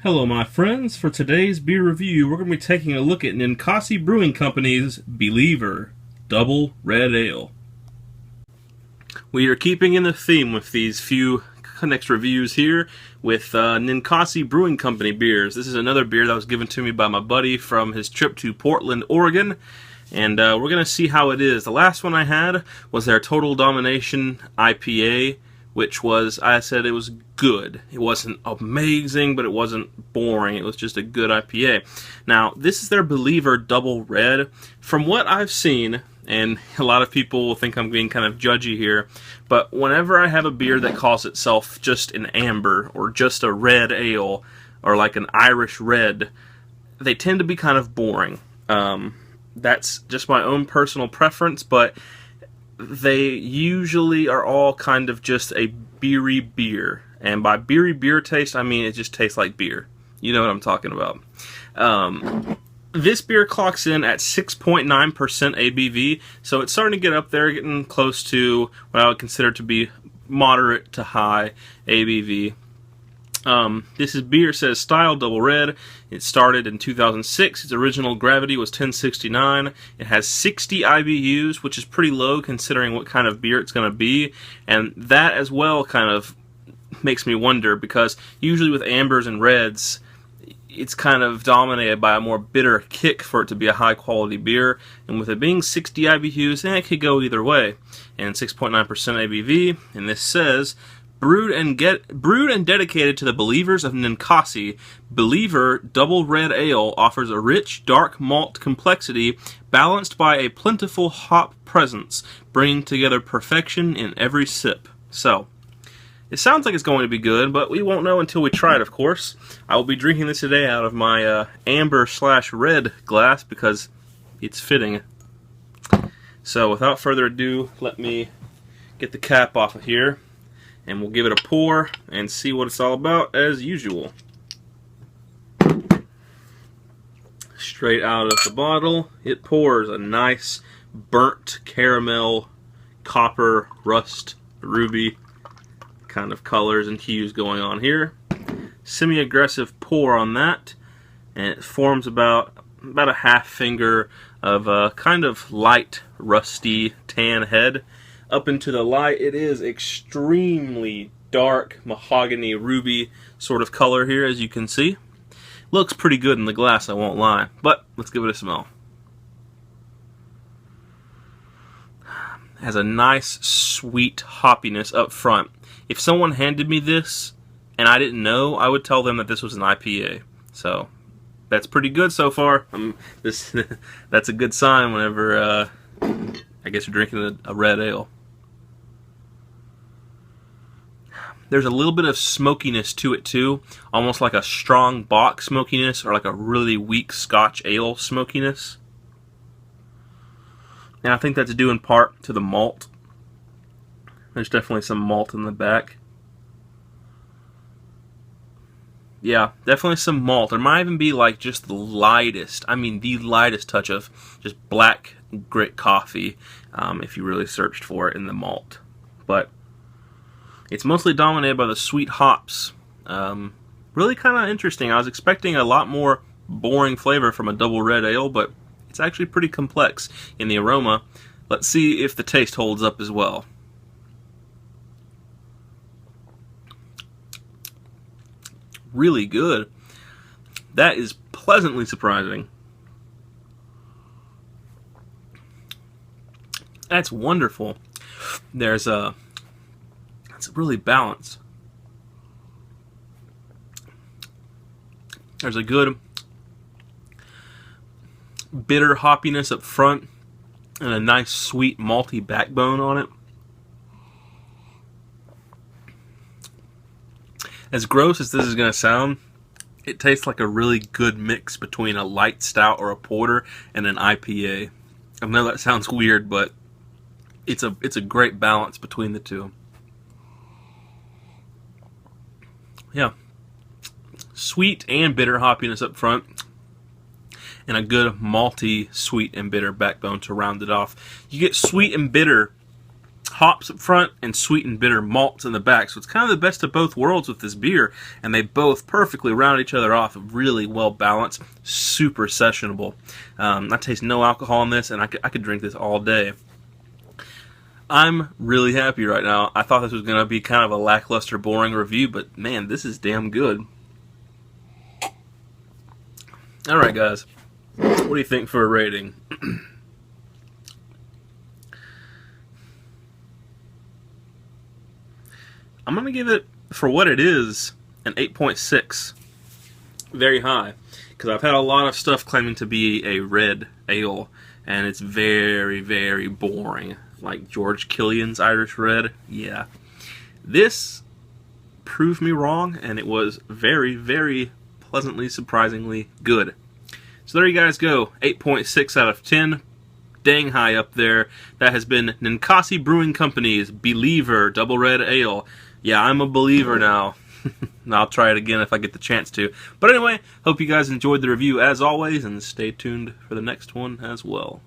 Hello my friends, for today's beer review we're going to be taking a look at Ninkasi Brewing Company's Believer Double Red Ale. We are keeping in the theme with these few next reviews here with Ninkasi Brewing Company beers. This is another beer that was given to me by my buddy from his trip to Portland, Oregon, and we're going to see how it is. The last one I had was their Total Domination IPA, which was, I said it was good. It wasn't amazing, but it wasn't boring. It was just a good IPA. Now, this is their Believer Double Red. From what I've seen, and a lot of people will think I'm being kind of judgy here, but whenever I have a beer that calls itself just an amber, or just a red ale, or like an Irish red, they tend to be kind of boring. That's just my own personal preference, but they usually are all kind of just a beery beer. And by beery beer taste, I mean it just tastes like beer. You know what I'm talking about. This beer clocks in at 6.9% ABV, so it's starting to get up there, getting close to what I would consider to be moderate to high ABV. This is beer says Style Double Red. It started in 2006. Its original gravity was 1069. It has 60 IBUs, which is pretty low considering what kind of beer it's going to be. And that as well kind of makes me wonder, because usually with ambers and reds, it's kind of dominated by a more bitter kick for it to be a high quality beer. And with it being 60 IBUs, it could go either way. And 6.9% ABV, and this says, Brewed and dedicated to the believers of Ninkasi, Believer Double Red Ale offers a rich, dark malt complexity balanced by a plentiful hop presence, bringing together perfection in every sip. So, it sounds like it's going to be good, but we won't know until we try it, of course. I will be drinking this today out of my amber/red glass because it's fitting. So, without further ado, let me get the cap off of here. And we'll give it a pour and see what it's all about as usual. Straight out of the bottle, it pours a nice burnt caramel, copper, rust, ruby kind of colors and hues going on here. Semi-aggressive pour on that, and it forms about a half finger of a kind of light, rusty tan head. Up into the light, it is extremely dark, mahogany, ruby sort of color here, as you can see. Looks pretty good in the glass, I won't lie, but let's give it a smell. It has a nice, sweet hoppiness up front. If someone handed me this and I didn't know, I would tell them that this was an IPA. So, that's pretty good so far. That's a good sign whenever, I guess you're drinking a red ale. There's a little bit of smokiness to it too, almost like a strong bock smokiness or like a really weak Scotch ale smokiness. And I think that's due in part to the malt. There's definitely some malt in the back. Yeah, definitely some malt. There might even be like just the lightest touch of just black grit coffee if you really searched for it in the malt. But it's mostly dominated by the sweet hops. Really kind of interesting. I was expecting a lot more boring flavor from a double red ale, but it's actually pretty complex in the aroma. Let's see if the taste holds up as well. Really good. That is pleasantly surprising. That's wonderful. It's really balanced. There's a good bitter hoppiness up front and a nice sweet malty backbone on it. As gross as this is going to sound, it tastes like a really good mix between a light stout or a porter and an IPA. I know that sounds weird, but it's a great balance between the two. Yeah, sweet and bitter hoppiness up front, and a good malty, sweet and bitter backbone to round it off. You get sweet and bitter hops up front and sweet and bitter malts in the back. So it's kind of the best of both worlds with this beer, and they both perfectly round each other off. Really well balanced, super sessionable. I taste no alcohol in this, and I could drink this all day. I'm really happy right now. I thought this was going to be kind of a lackluster, boring review, but man, this is damn good. Alright guys, what do you think for a rating? I'm going to give it, for what it is, an 8.6. Very high. Because I've had a lot of stuff claiming to be a red ale, and it's very, very boring. Like George Killian's Irish Red. Yeah. This proved me wrong, and it was very, very pleasantly, surprisingly good. So there you guys go. 8.6 out of 10. Dang high up there. That has been Ninkasi Brewing Company's Believer Double Red Ale. Yeah, I'm a believer now. I'll try it again if I get the chance to. But anyway, hope you guys enjoyed the review as always, and stay tuned for the next one as well.